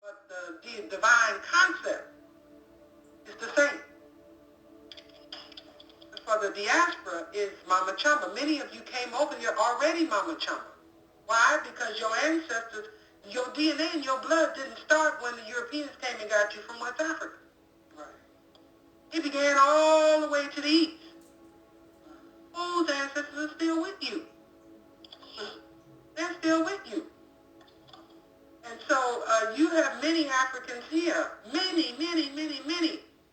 but the divine concept is the same. For the diaspora is Mama Chamba. Many of you came over here already Mama Chamba. Why? Because your ancestors, your DNA and your blood didn't start when the Europeans came and got you from West Africa. Right. It began all the way to the east. Whose ancestors are still with you? They're still with you. And so you have many Africans here, many,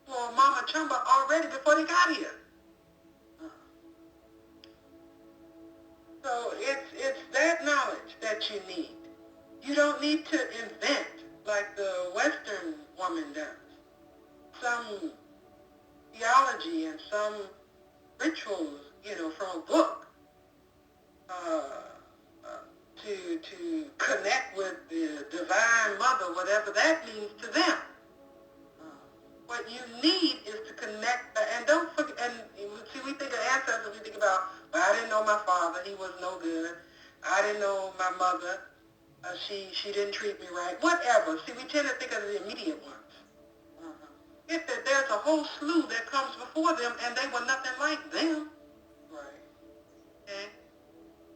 who are Mama Chamba already before they got here. So it's that knowledge that you need. You don't need to invent like the Western woman does. Some theology and some rituals, from a book to connect with the divine mother, whatever that means to them. What you need is to connect, and don't forget, and see, we think of ancestors, we think about, well, I didn't know my father, he was no good. I didn't know my mother, she didn't treat me right, whatever. See, we tend to think of the immediate ones. If there's a whole slew that comes before them, and they were nothing like them. Right. Okay?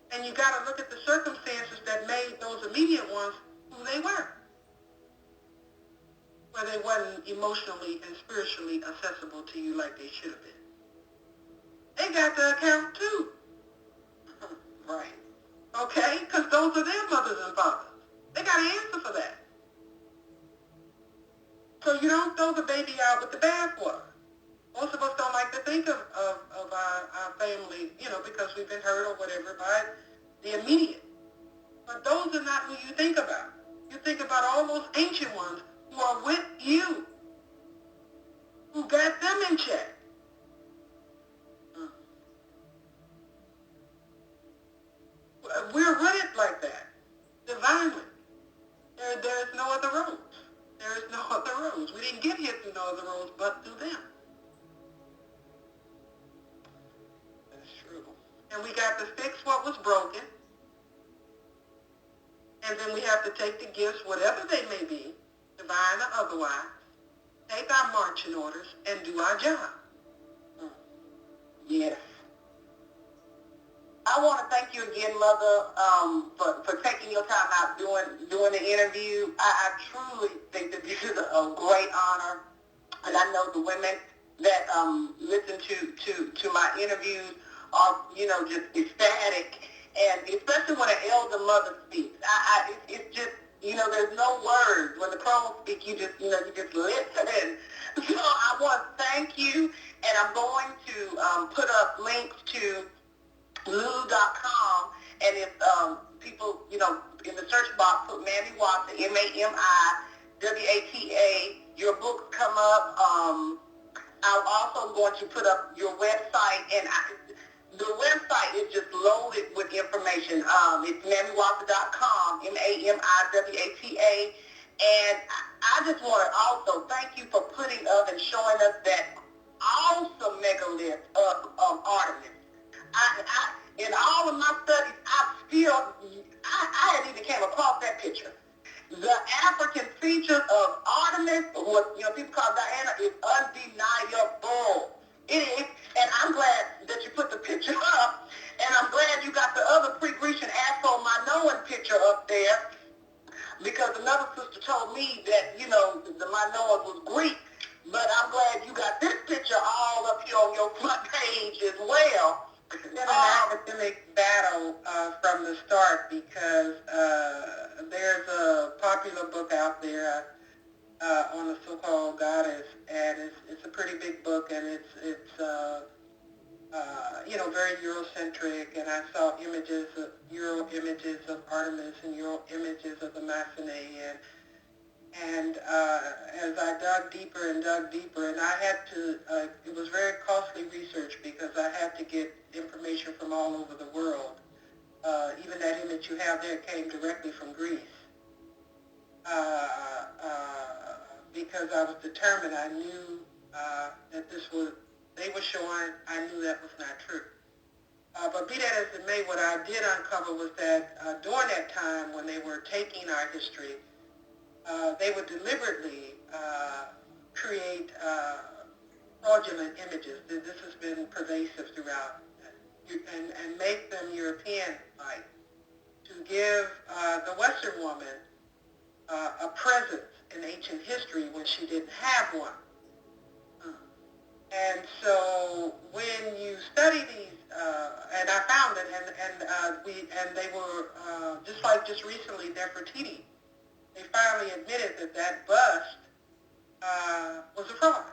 And you got to look at the circumstances that made those immediate ones who they were. Where they wasn't emotionally and spiritually accessible to you like they should have been. They got to account too. Right. Okay? Because those are their mothers and fathers. They got to answer for that. So you don't throw the baby out with the bathwater. Most of us don't like to think of our family, because we've been hurt or whatever by the immediate. But those are not who you think about. You think about all those ancient ones who are with you, who got them in check. We're rooted like that, divinely. There's no other roads. There is no other roads. We didn't get here through no other roads but through them. That's true. And we got to fix what was broken. And then we have to take the gifts, whatever they may be, divine or otherwise, take our marching orders and do our job. Yes. I want to thank you again, Mother, for taking your time out doing the interview. I truly think that this is a great honor, and I know the women that listen to my interviews are, just ecstatic, and especially when an elder mother speaks. It's just, there's no words. When the pros speak, you just listen. So I want to thank you, and I'm going to put up links to Lulu.com, and if people, in the search box, put Mami Wata, MAMIWATA, your books come up. I'm also going to put up your website, and the website is just loaded with information. It's MamiWata.com, MAMIWATA, and I just want to also thank you for putting up and showing us that awesome megalith of Artemis. In all of my studies, I hadn't even came across that picture. The African features of Artemis, what people call Diana, is undeniable. It is, and I'm glad that you put the picture up, and I'm glad you got the other pre-Grecian Afro-Minoan picture up there, because another sister told me that, the Minoan was Greek, but I'm glad you got this picture all up here on your front page as well. It's been an academic battle from the start, because there's a popular book out there on the so-called goddess, and it's a pretty big book, and it's very Eurocentric, and I saw Euro images of Artemis and Euro images of the Mycenae, and as I dug deeper, and I had to, it was very costly research, because I had to get information from all over the world. Even that image you have there came directly from Greece. Because I was determined, I knew that they were showing, I knew that was not true. But be that as it may, what I did uncover was that during that time when they were taking our history, they would deliberately create fraudulent images. This has been pervasive throughout, and make them European-like, to give the Western woman a presence in ancient history when she didn't have one. And so when you study these, and I found it, and they were just recently, Nefertiti, they finally admitted that bust was a fraud.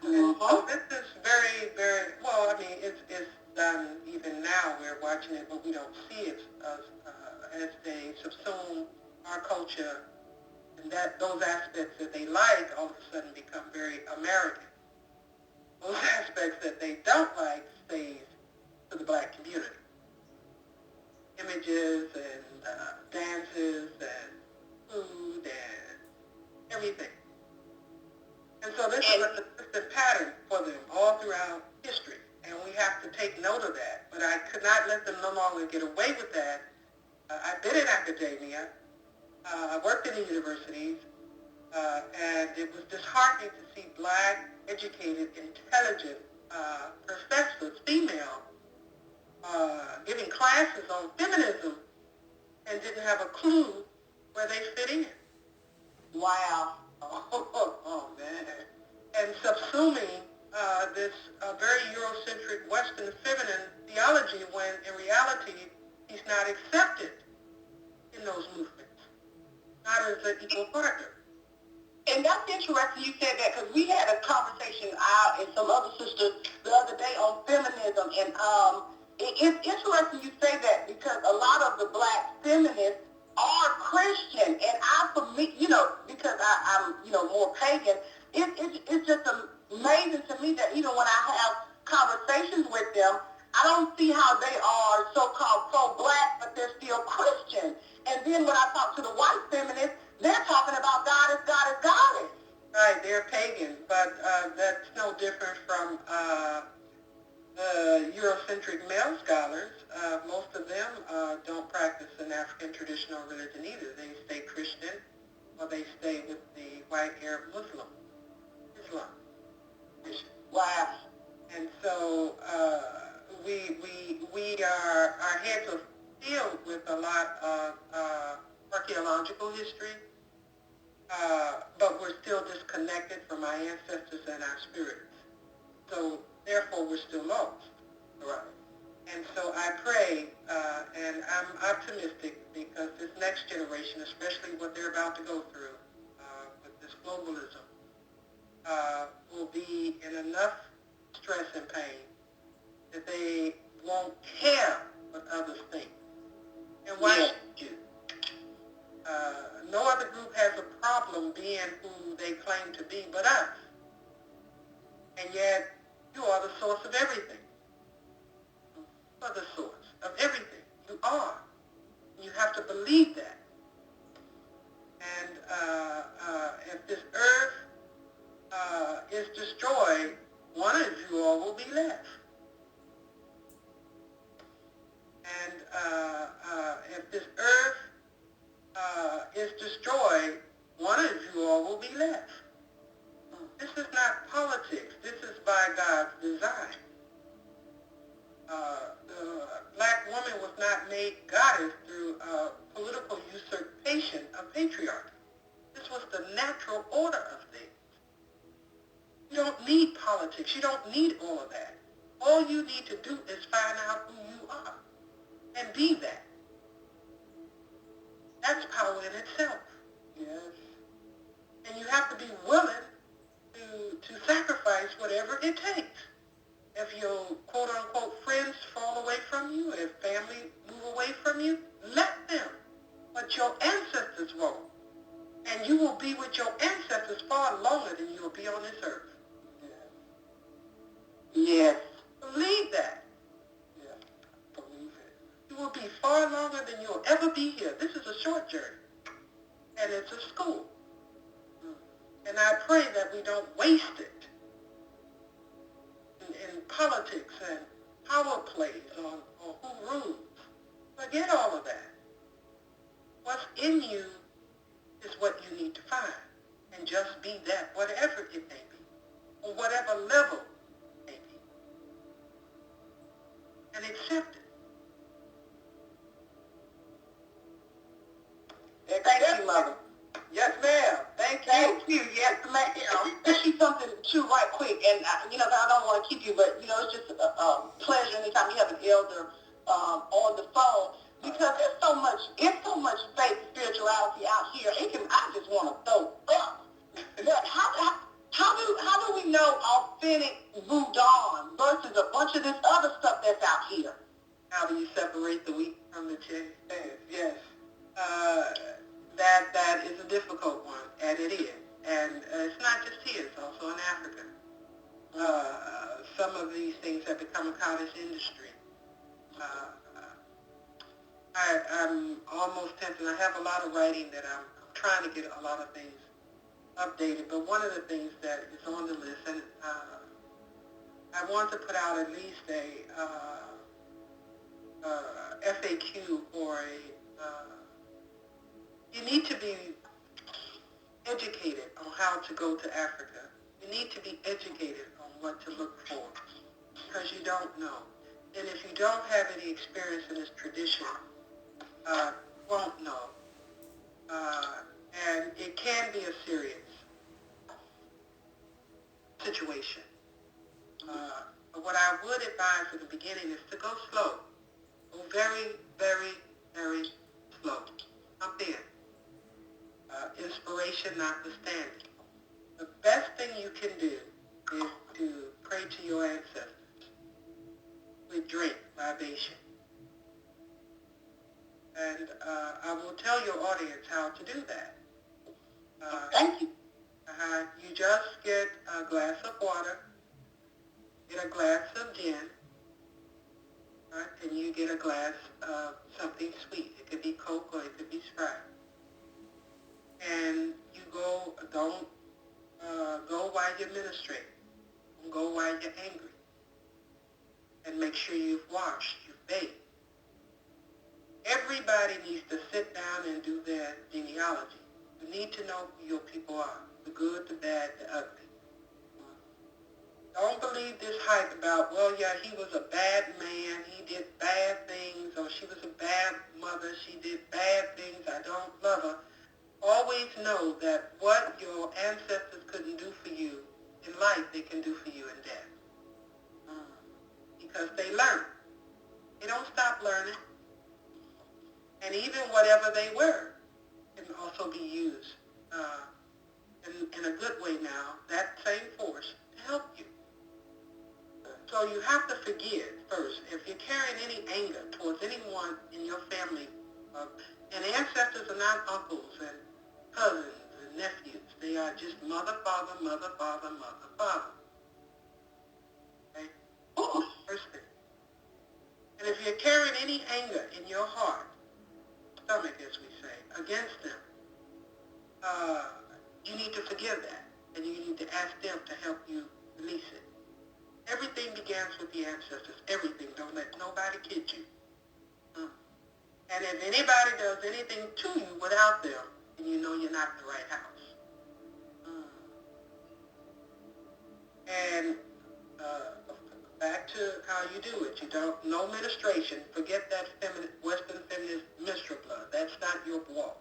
And so this is very, very, well, I mean, it's done even now. We're watching it, but we don't see it as they subsume our culture, and that those aspects that they like all of a sudden become very American. Those aspects that they don't like stays to the black community. Images and dances and food and everything. And so this is a consistent pattern for them all throughout history, and we have to take note of that. But I could not let them no longer get away with that. I've been in academia. I worked in the universities, and it was disheartening to see black, educated, intelligent professors, female, giving classes on feminism and didn't have a clue where they fit in. Wow. Oh, man. And subsuming this very Eurocentric Western feminine theology when in reality he's not accepted in those movements, not as an equal partner. And that's interesting you said that, because we had a conversation, I and some other sisters, the other day on feminism, and it's interesting you say that, because a lot of the black feminists are Christian, and for me, because I'm more pagan, it's just amazing to me that even when I have conversations with them, I don't see how they are so-called pro-black, but they're still Christian. And then when I talk to the white feminists, they're talking about God is goddess. Right, they're pagan, but that's no different from Eurocentric male scholars. Most of them don't practice an African traditional religion either. They stay Christian, or they stay with the white Arab Muslim, Islam. Wow. And so our heads are filled with a lot of archaeological history, but we're still disconnected from our ancestors and our spirits. So therefore, we're still lost. Right. And so I pray, and I'm optimistic, because this next generation, especially what they're about to go through with this globalism, will be in enough stress and pain that they won't care what others think. And why should you? No other group has a problem being who they claim to be but us. And yet, you are the source of everything. You are the source of everything. You are. You have to believe that. And if this earth is destroyed, one of you all will be left. And if this earth is destroyed, one of you all will be left. This is not politics. This is by God's design. The black woman was not made goddess through political usurpation of patriarchy. This was the natural order of things. You don't need politics. You don't need all of that. All you need to do is find out who you are and be that. That's power in itself. Yes. And you have to be willing to sacrifice whatever it takes. If your quote-unquote friends fall away from you, if family move away from you, let them. But your ancestors won't. And you will be with your ancestors far longer than you will be on this earth. Yes. Believe that. Yeah. Believe it. You will be far longer than you'll ever be here. This is a short journey. And it's a school. And I pray that we don't waste it in politics and power plays on who rules. Forget all of that. What's in you is what you need to find. And just be that, whatever it may be, or whatever level it may be. And accept it. Thank you, Mother. Yes, ma'am. Thank you. Yes, ma'am. Let's do something too right quick. And, I don't want to keep you, but, it's just a pleasure anytime you have an elder on the phone. Because it's so much faith, spirituality out here. I just want to throw up. But how do we know authentic Voodoo versus a bunch of this other stuff that's out here? How do you separate the wheat from the chaff? Yes. That is a difficult one, and it is. And it's not just here, it's also in Africa. Some of these things have become a cottage industry. I'm almost tempted. I have a lot of writing that I'm trying to get a lot of things updated, but one of the things that is on the list, and I want to put out at least a FAQ or you need to be educated on how to go to Africa. You need to be educated on what to look for because you don't know. And if you don't have any experience in this tradition, you won't know. And it can be a serious situation. But what I would advise at the beginning is to go slow. Go very, very, very slow. Jump in. Inspiration notwithstanding. The best thing you can do is to pray to your ancestors with drink, libation. And I will tell your audience how to do that. Thank you. You just get a glass of water, get a glass of gin, right, and you get a glass of something sweet. It could be Coke or it could be Sprite. And you don't go while you're ministrating. Don't go while you're angry. And make sure you've washed, you've bathed. Everybody needs to sit down and do their genealogy. You need to know who your people are, the good, the bad, the ugly. Don't believe this hype about, well, yeah, he was a bad man, he did bad things, or she was a bad mother, she did bad things, I don't love her. Always know that what your ancestors couldn't do for you in life, they can do for you in death. Because they learn. They don't stop learning. And even whatever they were can also be used in a good way now, that same force, to help you. So you have to forgive first. If you're carrying any anger towards anyone in your family, and ancestors are not uncles and cousins and nephews. They are just mother, father, mother, father, mother, father. Okay? First thing. And if you're carrying any anger in your heart, stomach, as we say, against them, you need to forgive that. And you need to ask them to help you release it. Everything begins with the ancestors. Everything. Don't let nobody kid you. And if anybody does anything to you without them, then you know you're not in the right house. And back to how you do it. You don't, no ministration. Forget that Western feminist minstrel blood. That's not your blood.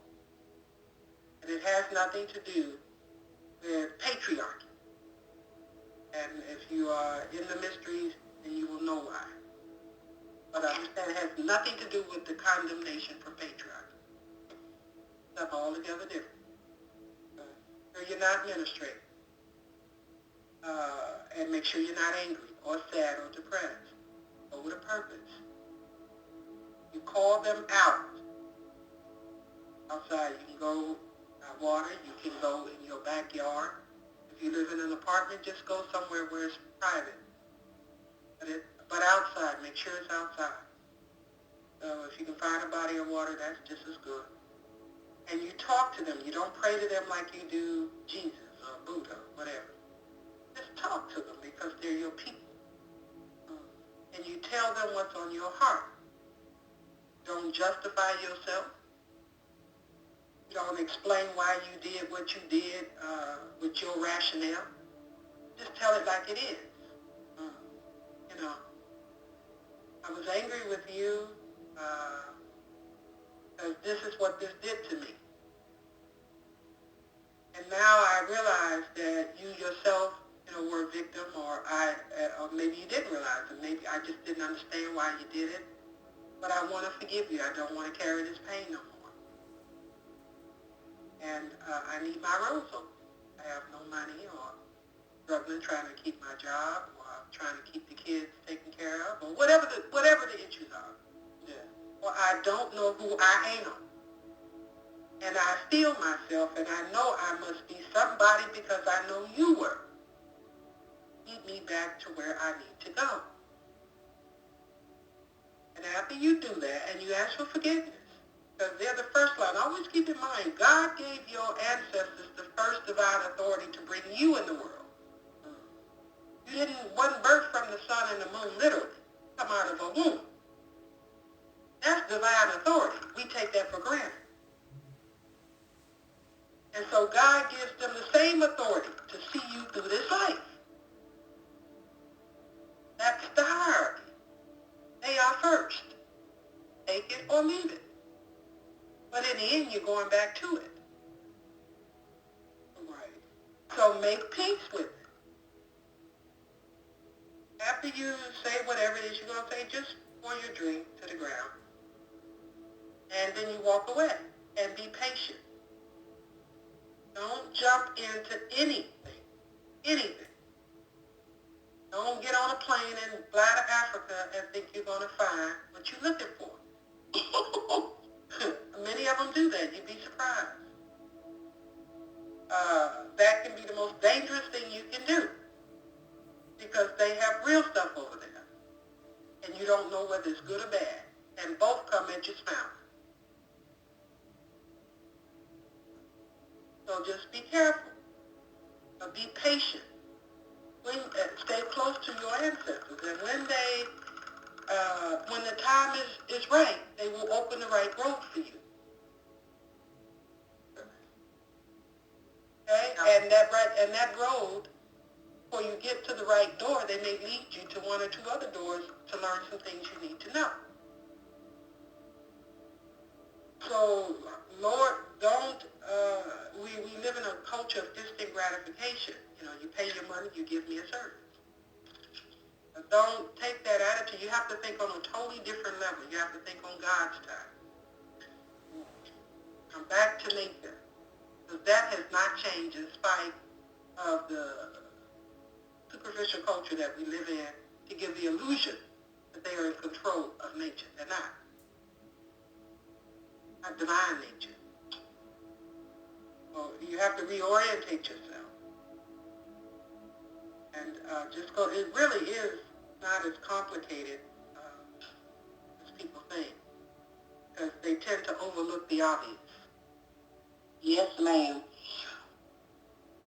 And it has nothing to do with patriarchy. And if you are in the mysteries, then you will know why. But understand it has nothing to do with the condemnation for patriarchy. Stuff altogether different. So you're not ministrating. And make sure you're not angry or sad or depressed. Go with a purpose. You call them out. Outside, you can go water, you can go in your backyard. If you live in an apartment, just go somewhere where it's private. But outside, make sure it's outside. So if you can find a body of water, that's just as good. And you talk to them. You don't pray to them like you do Jesus or Buddha, whatever. Just talk to them because they're your people. And you tell them what's on your heart. Don't justify yourself. You don't explain why you did what you did with your rationale. Just tell it like it is. You know, I was angry with you because this is what this did to me. And now I realize that you yourself, were a victim, or maybe you didn't realize it. Maybe I just didn't understand why you did it. But I want to forgive you. I don't want to carry this pain no more. And I need my roads open. I have no money, or struggling trying to keep my job, or trying to keep the kids taken care of, or whatever the issues are. Yeah. Or I don't know who I am. And I feel myself, and I know I must be somebody because I know you were. Lead me back to where I need to go. And after you do that, and you ask for forgiveness, because they're the first line. Always keep in mind, God gave your ancestors the first divine authority to bring you in the world. You wasn't birthed from the sun and the moon, literally. Come out of a womb. That's divine authority. We take that for granted. And so God gives them the same authority to see you through this life. That's the hierarchy. They are first. Take it or leave it. But in the end, you're going back to it. Right. So make peace with it. After you say whatever it is you're going to say, just pour your drink to the ground. And then you walk away and be patient. Don't jump into anything. Don't get on a plane and fly to Africa and think you're going to find what you're looking for. Many of them do that. You'd be surprised. That can be the most dangerous thing you can do because they have real stuff over there. And you don't know whether it's good or bad. And both come at your mouth. So just be careful. Be patient. Stay close to your ancestors. And when the time is right, they will open the right road for you. Okay? And that road, before you get to the right door, they may lead you to one or two other doors to learn some things you need to know. So, Lord, we live in a culture of instant gratification. You pay your money, you give me a service. Don't take that attitude. You have to think on a totally different level. You have to think on God's time. Come back to nature. Because that has not changed in spite of the superficial culture that we live in to give the illusion that they are in control of nature. They're not. Not divine nature. So you have to reorientate yourself. And just go. It really is not as complicated as people think, because they tend to overlook the obvious. Yes, ma'am.